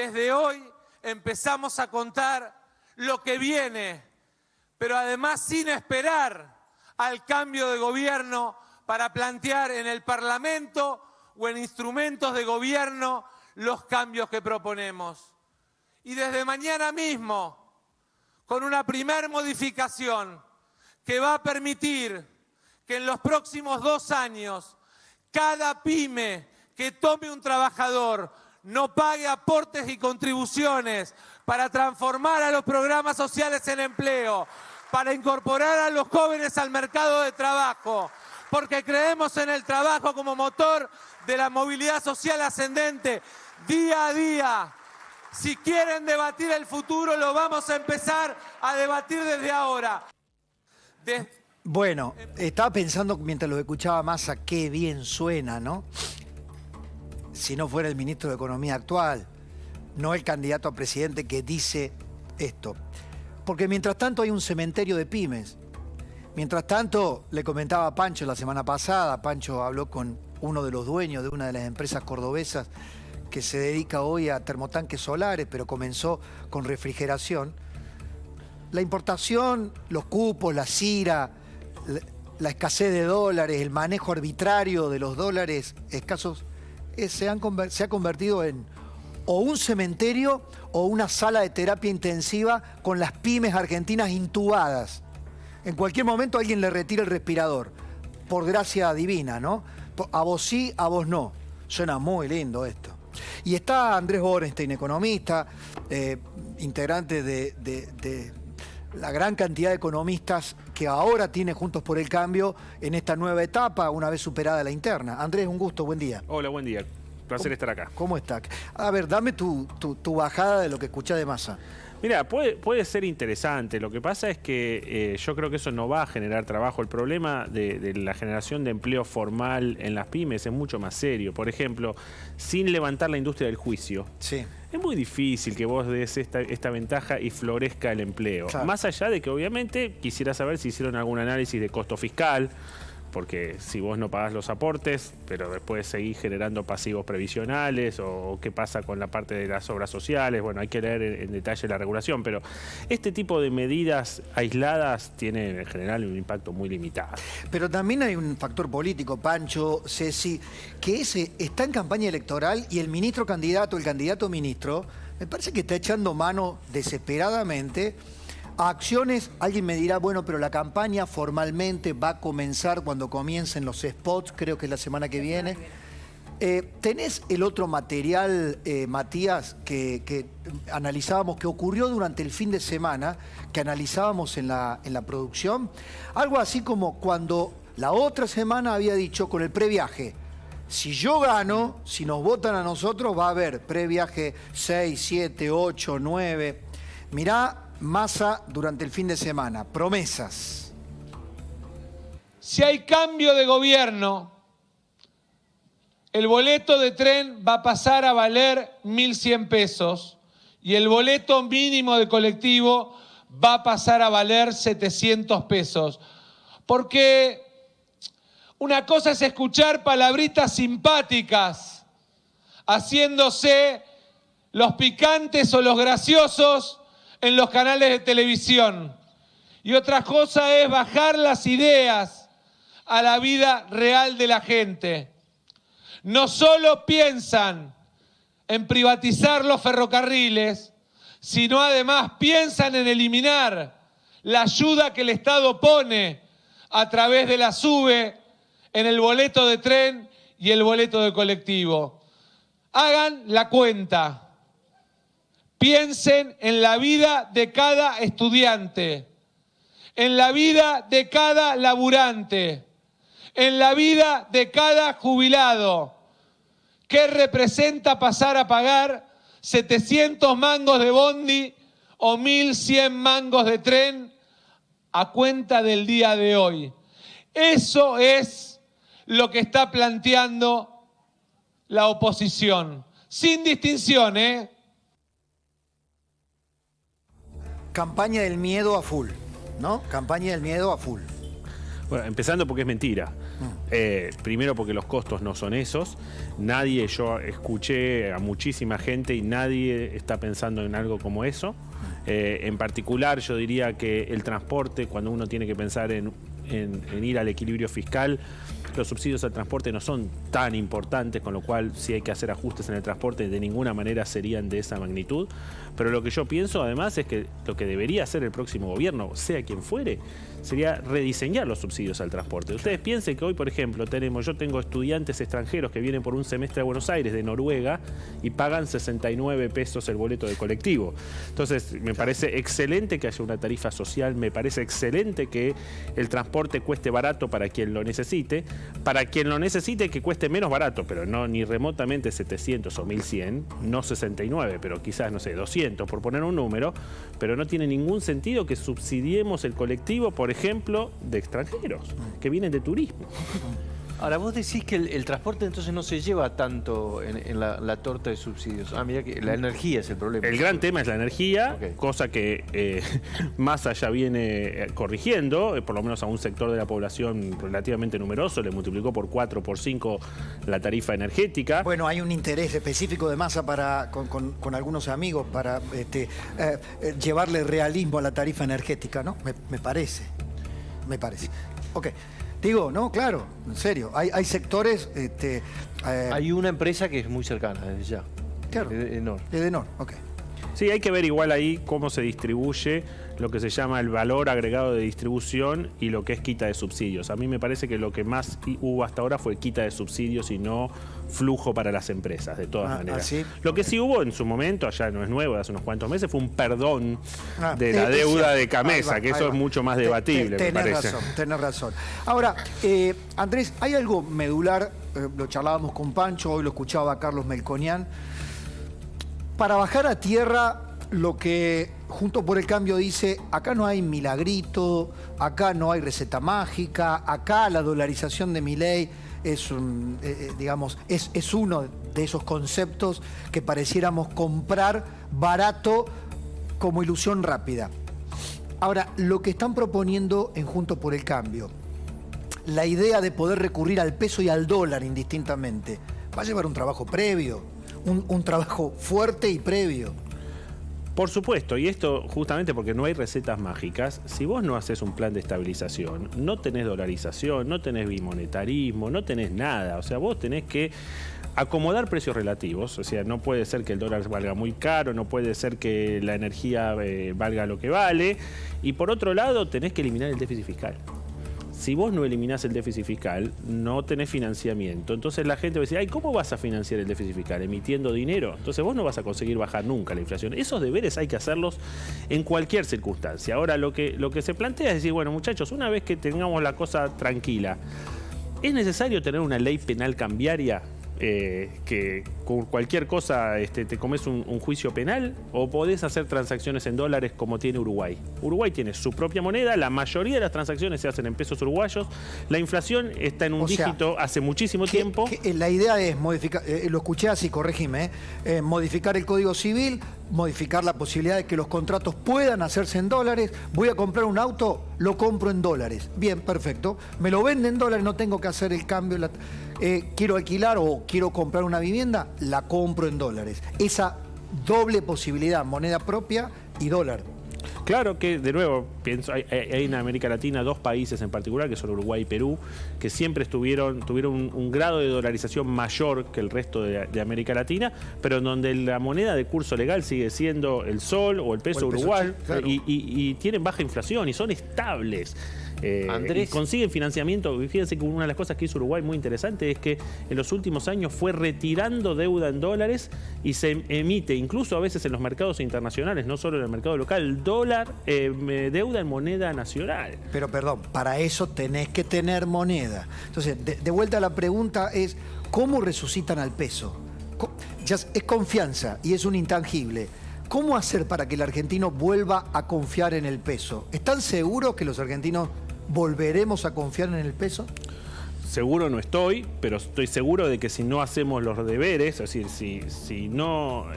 desde hoy empezamos a contar lo que viene, pero además sin esperar al cambio de gobierno para plantear en el Parlamento o en instrumentos de gobierno los cambios que proponemos. Y desde mañana mismo, con una primer modificación que va a permitir que en los próximos 2 años cada pyme que tome un trabajador no pague aportes y contribuciones para transformar a los programas sociales en empleo, para incorporar a los jóvenes al mercado de trabajo, porque creemos en el trabajo como motor de la movilidad social ascendente día a día. Si quieren debatir el futuro, lo vamos a empezar a debatir desde ahora. Bueno, estaba pensando mientras lo escuchaba Massa, qué bien suena, ¿no? Si no fuera el ministro de Economía actual, no el candidato a presidente que dice esto. Porque mientras tanto hay un cementerio de pymes. Mientras tanto, le comentaba a Pancho la semana pasada, Pancho habló con uno de los dueños de una de las empresas cordobesas que se dedica hoy a termotanques solares, pero comenzó con refrigeración. La importación, los cupos, la CIRA, la escasez de dólares, el manejo arbitrario de los dólares escasos, se ha convertido en o un cementerio o una sala de terapia intensiva con las pymes argentinas intubadas. En cualquier momento alguien le retira el respirador, por gracia divina, ¿no? A vos sí, a vos no. Suena muy lindo esto. Y está Andrés Borenstein, economista, integrante de la gran cantidad de economistas que ahora tiene Juntos por el Cambio en esta nueva etapa, una vez superada la interna. Andrés, un gusto, buen día. Hola, buen día. Placer estar acá. ¿Cómo está? A ver, dame tu bajada de lo que escuchás de Massa. Mira, puede ser interesante. Lo que pasa es que yo creo que eso no va a generar trabajo. El problema de la generación de empleo formal en las pymes es mucho más serio. Por ejemplo, sin levantar la industria del juicio. Sí. Es muy difícil que vos des esta ventaja y florezca el empleo. Claro. Más allá de que obviamente quisiera saber si hicieron algún análisis de costo fiscal, porque si vos no pagás los aportes, pero después seguís generando pasivos previsionales, o qué pasa con la parte de las obras sociales, bueno, hay que leer en detalle la regulación, pero este tipo de medidas aisladas tienen en general un impacto muy limitado. Pero también hay un factor político, Pancho, Ceci, que está en campaña electoral y el ministro candidato, el candidato ministro, me parece que está echando mano desesperadamente a acciones. Alguien me dirá, bueno, pero la campaña formalmente va a comenzar cuando comiencen los spots, creo que es la semana que viene. ¿Tenés el otro material, Matías, que analizábamos, que ocurrió durante el fin de semana, que analizábamos en la producción? Algo así como cuando la otra semana había dicho con el previaje, si yo gano, si nos votan a nosotros, va a haber previaje 6, 7, 8, 9. Mirá, Massa durante el fin de semana, promesas. Si hay cambio de gobierno, el boleto de tren va a pasar a valer 1.100 pesos y el boleto mínimo de colectivo va a pasar a valer 700 pesos. Porque una cosa es escuchar palabritas simpáticas, haciéndose los picantes o los graciosos en los canales de televisión. Y otra cosa es bajar las ideas a la vida real de la gente. No solo piensan en privatizar los ferrocarriles, sino además piensan en eliminar la ayuda que el Estado pone a través de la SUBE en el boleto de tren y el boleto de colectivo. Hagan la cuenta. Piensen en la vida de cada estudiante, en la vida de cada laburante, en la vida de cada jubilado. ¿Qué representa pasar a pagar 700 mangos de bondi o 1.100 mangos de tren a cuenta del día de hoy? Eso es lo que está planteando la oposición, sin distinción, ¿eh? Campaña del miedo a full, ¿no? Campaña del miedo a full. Bueno, empezando porque es mentira. Primero porque los costos no son esos. Yo escuché a muchísima gente y nadie está pensando en algo como eso. En particular, yo diría que el transporte, cuando uno tiene que pensar en ir al equilibrio fiscal, los subsidios al transporte no son tan importantes, con lo cual si hay que hacer ajustes en el transporte de ninguna manera serían de esa magnitud. Pero lo que yo pienso además es que lo que debería hacer el próximo gobierno, sea quien fuere, sería rediseñar los subsidios al transporte. Ustedes piensen que hoy, por ejemplo, yo tengo estudiantes extranjeros que vienen por un semestre a Buenos Aires de Noruega y pagan 69 pesos el boleto de colectivo. Entonces, me parece excelente que haya una tarifa social, me parece excelente que el transporte cueste barato para quien lo necesite, que cueste menos barato, pero no ni remotamente 700 o 1100, no 69, pero quizás, no sé, 200, por poner un número, pero no tiene ningún sentido que subsidiemos el colectivo, por ejemplo, de extranjeros, que vienen de turismo. Ahora, vos decís que el transporte entonces no se lleva tanto en la torta de subsidios. Mira que la energía es el problema. El gran tema es la energía, Okay. cosa que Massa ya viene corrigiendo, por lo menos a un sector de la población relativamente numeroso, le multiplicó por 4 o por 5 la tarifa energética. Bueno, hay un interés específico de Massa con algunos amigos para llevarle realismo a la tarifa energética, ¿no? Me parece. Ok. Digo, no, claro, en serio. Hay sectores... Hay una empresa que es muy cercana desde ya. Claro. Edenor. Edenor, ok. Sí, hay que ver igual ahí cómo se distribuye lo que se llama el valor agregado de distribución y lo que es quita de subsidios. A mí me parece que lo que más hubo hasta ahora fue quita de subsidios y no flujo para las empresas, de todas maneras. ¿sí? Lo que sí hubo en su momento, allá no es nuevo, hace unos cuantos meses, fue un perdón de la es deuda cierto. de Camesa, que eso es mucho más debatible, me parece. Tenés razón. Ahora, Andrés, hay algo medular, lo charlábamos con Pancho, hoy lo escuchaba Carlos Melconian. Para bajar a tierra, lo que Juntos por el Cambio dice, acá no hay milagrito, acá no hay receta mágica, acá la dolarización de Milei es uno de esos conceptos que pareciéramos comprar barato como ilusión rápida. Ahora, lo que están proponiendo en Juntos por el Cambio, la idea de poder recurrir al peso y al dólar indistintamente, va a llevar un trabajo previo. Un trabajo fuerte y previo. Por supuesto, y esto justamente porque no hay recetas mágicas. Si vos no haces un plan de estabilización, no tenés dolarización, no tenés bimonetarismo, no tenés nada. O sea, vos tenés que acomodar precios relativos. O sea, no puede ser que el dólar valga muy caro, no puede ser que la energía valga lo que vale. Y por otro lado, tenés que eliminar el déficit fiscal. Si vos no eliminás el déficit fiscal, no tenés financiamiento. Entonces la gente va a decir, ay, ¿cómo vas a financiar el déficit fiscal? ¿Emitiendo dinero? Entonces vos no vas a conseguir bajar nunca la inflación. Esos deberes hay que hacerlos en cualquier circunstancia. Ahora lo que se plantea es decir, bueno, muchachos, una vez que tengamos la cosa tranquila, ¿es necesario tener una ley penal cambiaria? Que con cualquier cosa te comes un juicio penal, o podés hacer transacciones en dólares como tiene Uruguay. Uruguay tiene su propia moneda, la mayoría de las transacciones se hacen en pesos uruguayos, la inflación está en un dígito hace muchísimo tiempo. La idea es modificar, lo escuché así, corregime, modificar el Código Civil, modificar la posibilidad de que los contratos puedan hacerse en dólares. Voy a comprar un auto, lo compro en dólares. Bien, perfecto. Me lo venden en dólares, no tengo que hacer el cambio. Quiero alquilar o quiero comprar una vivienda, la compro en dólares. Esa doble posibilidad, moneda propia y dólar. Claro que, de nuevo, pienso, hay en América Latina 2 países en particular, que son Uruguay y Perú, que siempre tuvieron un grado de dolarización mayor que el resto de América Latina, pero en donde la moneda de curso legal sigue siendo el sol o el peso uruguayo, claro. y tienen baja inflación y son estables. Andrés, y consiguen financiamiento. Fíjense que una de las cosas que hizo Uruguay muy interesante es que en los últimos años fue retirando deuda en dólares y se emite, incluso a veces en los mercados internacionales, no solo en el mercado local, deuda en moneda nacional. Pero perdón, para eso tenés que tener moneda. Entonces, de vuelta a la pregunta es, ¿cómo resucitan al peso? Ya es confianza y es un intangible. ¿Cómo hacer para que el argentino vuelva a confiar en el peso? ¿Están seguros que los argentinos volveremos a confiar en el peso? Seguro no estoy, pero estoy seguro de que si no hacemos los deberes, es decir, si no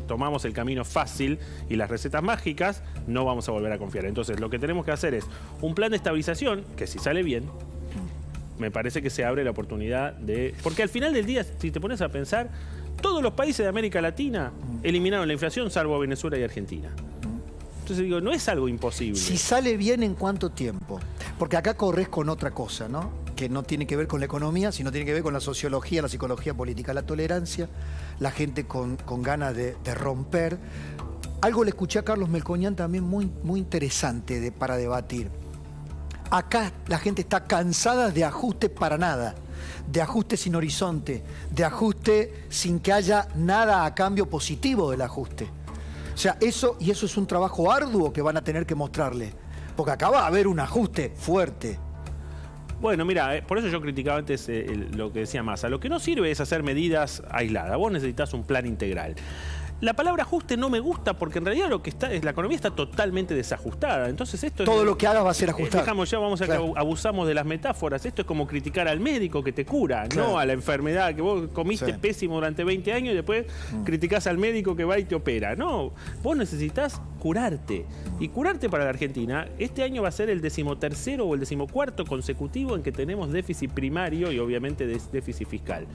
tomamos el camino fácil y las recetas mágicas, no vamos a volver a confiar. Entonces, lo que tenemos que hacer es un plan de estabilización, que si sale bien, me parece que se abre la oportunidad de... Porque al final del día, si te pones a pensar, todos los países de América Latina eliminaron la inflación, salvo Venezuela y Argentina. Entonces digo, no es algo imposible. Si sale bien, ¿en cuánto tiempo? Porque acá corres con otra cosa, ¿no? Que no tiene que ver con la economía, sino tiene que ver con la sociología, la psicología política, la tolerancia, la gente con ganas de romper. Algo le escuché a Carlos Melconian también muy interesante para debatir. Acá la gente está cansada de ajustes para nada, de ajustes sin horizonte, de ajuste sin que haya nada a cambio positivo del ajuste. O sea, eso es un trabajo arduo que van a tener que mostrarle, porque acá va a haber un ajuste fuerte. Bueno, mira, por eso yo criticaba antes lo que decía Massa. Lo que no sirve es hacer medidas aisladas. Vos necesitas un plan integral. La palabra ajuste no me gusta porque en realidad lo que está es la economía está totalmente desajustada. Entonces esto todo lo que hagas va a ser ajustado. Dejamos ya, vamos a claro. que abusamos de las metáforas. Esto es como criticar al médico que te cura, claro. no a la enfermedad que vos comiste sí. pésimo durante 20 años y después criticás al médico que va y te opera. No, vos necesitas curarte. Y curarte para la Argentina, este año va a ser el 13º o el 14º consecutivo en que tenemos déficit primario y obviamente déficit fiscal.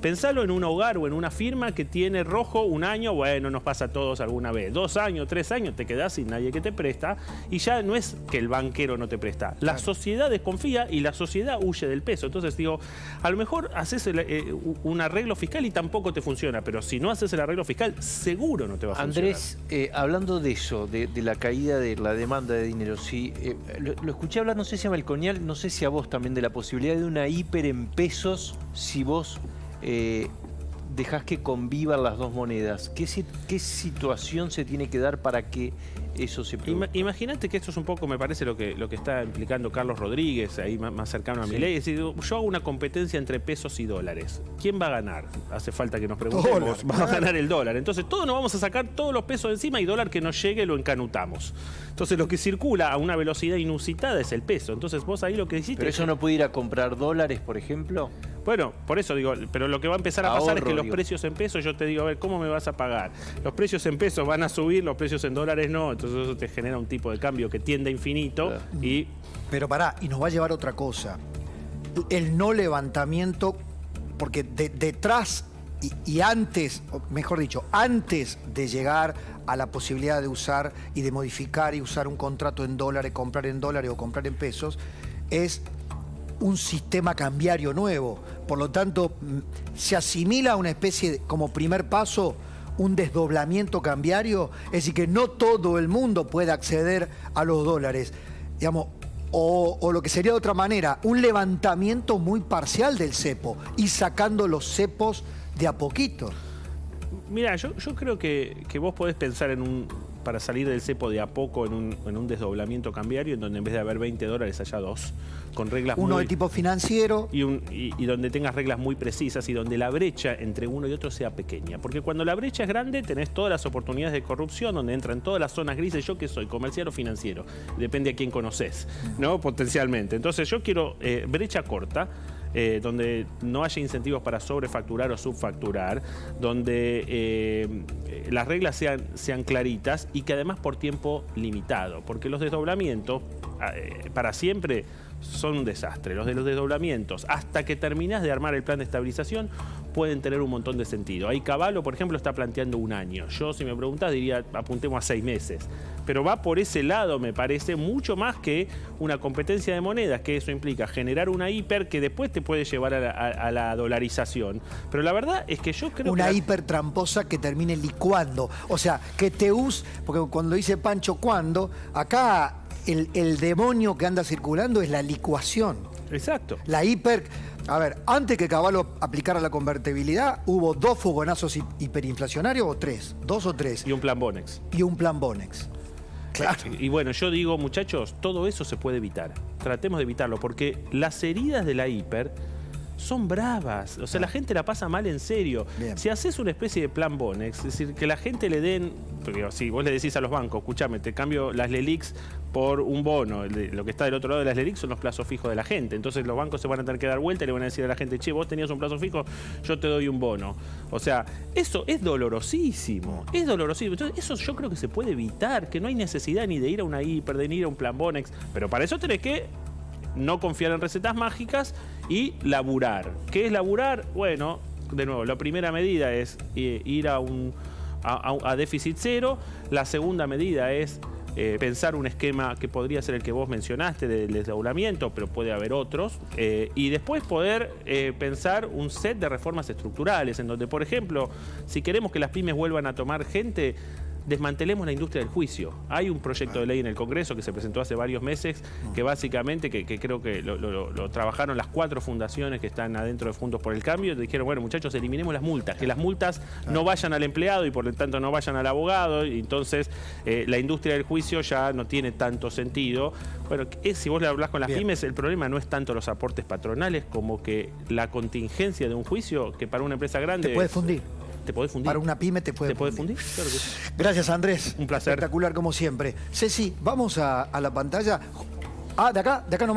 Pensalo en un hogar o en una firma que tiene rojo un año, bueno, nos pasa a todos alguna vez. 2 años, 3 años, te quedás sin nadie que te presta y ya no es que el banquero no te presta. La claro. sociedad desconfía y la sociedad huye del peso. Entonces digo, a lo mejor haces un arreglo fiscal y tampoco te funciona, pero si no haces el arreglo fiscal, seguro no te va a funcionar. Andrés, hablando de eso, de la caída de la demanda de dinero, sí, lo escuché hablar, no sé si a Melconian, no sé si a vos también, de la posibilidad de una hiper en pesos si vos dejás que convivan las dos monedas. ¿Qué situación se tiene que dar para que eso se produzca? Imagínate que esto es un poco, me parece, lo que está implicando Carlos Rodríguez, ahí más cercano a Sí. Milei. Es decir, yo hago una competencia entre pesos y dólares. ¿Quién va a ganar? Hace falta que nos preguntemos. Dólar, Va a ganar el dólar. Entonces todos nos vamos a sacar todos los pesos de encima y dólar que nos llegue lo encanutamos. Entonces lo que circula a una velocidad inusitada es el peso. Entonces vos ahí lo que hiciste... ¿Pero eso no puede ir a comprar dólares, por ejemplo? Bueno, por eso digo, pero lo que va a empezar a pasar Ahorro, es que los digo. precios en pesos, yo te digo, a ver, ¿cómo me vas a pagar? Los precios en pesos van a subir, los precios en dólares no, entonces eso te genera un tipo de cambio que tiende a infinito Claro. y... Pero pará, y nos va a llevar a otra cosa. El no levantamiento, porque detrás y antes, o mejor dicho, antes de llegar a la posibilidad de usar y de modificar y usar un contrato en dólares, comprar en dólares o comprar en pesos, es un sistema cambiario nuevo. Por lo tanto, se asimila a una especie de, como primer paso, un desdoblamiento cambiario, es decir, que no todo el mundo puede acceder a los dólares, digamos, o lo que sería de otra manera, un levantamiento muy parcial del cepo y sacando los cepos de a poquito. Mira, yo creo que vos podés pensar para salir del cepo de a poco en un desdoblamiento cambiario en donde en vez de haber 20 dólares haya 2, con reglas Uno muy... de tipo financiero. Y donde tengas reglas muy precisas y donde la brecha entre uno y otro sea pequeña. Porque cuando la brecha es grande tenés todas las oportunidades de corrupción, donde entran todas las zonas grises. ¿Yo qué soy? ¿Comercial o financiero? Depende a quién conoces, ¿no? Potencialmente. Entonces yo quiero brecha corta, donde no haya incentivos para sobrefacturar o subfacturar, donde las reglas sean claritas y que además por tiempo limitado. Porque los desdoblamientos, para siempre... son un desastre. Los desdoblamientos, hasta que terminás de armar el plan de estabilización, pueden tener un montón de sentido. Ahí Cavallo, por ejemplo, está planteando 1 año. Yo, si me preguntás, diría apuntemos a 6 meses. Pero va por ese lado, me parece, mucho más que una competencia de monedas, que eso implica generar una hiper que después te puede llevar a la dolarización. Pero la verdad es que yo creo Una que... hiper tramposa que termine licuando. O sea, que te porque cuando dice Pancho cuando, acá el demonio que anda circulando es la licuación. Exacto. La hiper... A ver, antes que Cavallo aplicara la convertibilidad, hubo 2 fogonazos hiperinflacionarios o 3. 2 o 3. Y un plan Bonex. Y un plan Bonex. Claro. Y bueno, yo digo, muchachos, todo eso se puede evitar. Tratemos de evitarlo, porque las heridas de la hiper son bravas. O sea, la gente la pasa mal en serio. Bien. Si haces una especie de plan Bonex, es decir, que la gente le den... Porque si vos le decís a los bancos, escúchame, te cambio las LELIQs por un bono. Lo que está del otro lado de las LELIQs son los plazos fijos de la gente. Entonces los bancos se van a tener que dar vuelta y le van a decir a la gente, che, vos tenías un plazo fijo, yo te doy un bono. O sea, eso es dolorosísimo. Es dolorosísimo. Entonces eso yo creo que se puede evitar, que no hay necesidad ni de ir a una hiper, de ir a un plan Bonex. Pero para eso tenés que no confiar en recetas mágicas y laburar. ¿Qué es laburar? Bueno, de nuevo, la primera medida es ir a déficit cero. La segunda medida es pensar un esquema que podría ser el que vos mencionaste del desdoblamiento, pero puede haber otros. Y después poder pensar un set de reformas estructurales, en donde, por ejemplo, si queremos que las pymes vuelvan a tomar gente, desmantelemos la industria del juicio. Hay un proyecto de ley en el Congreso que se presentó hace varios meses que básicamente, que creo que lo trabajaron las 4 fundaciones que están adentro de Juntos por el Cambio, y dijeron, bueno, muchachos, eliminemos las multas, que las multas no vayan al empleado y por lo tanto no vayan al abogado, y entonces la industria del juicio ya no tiene tanto sentido. Bueno, si vos le hablás con las pymes, el problema no es tanto los aportes patronales como que la contingencia de un juicio, que para una empresa grande... Te puede fundir. Te podés fundir. Para una pyme te puede fundir. Claro que sí. Gracias, Andrés. Un placer. Espectacular como siempre. Ceci, vamos a la pantalla. Ah, de acá nomás.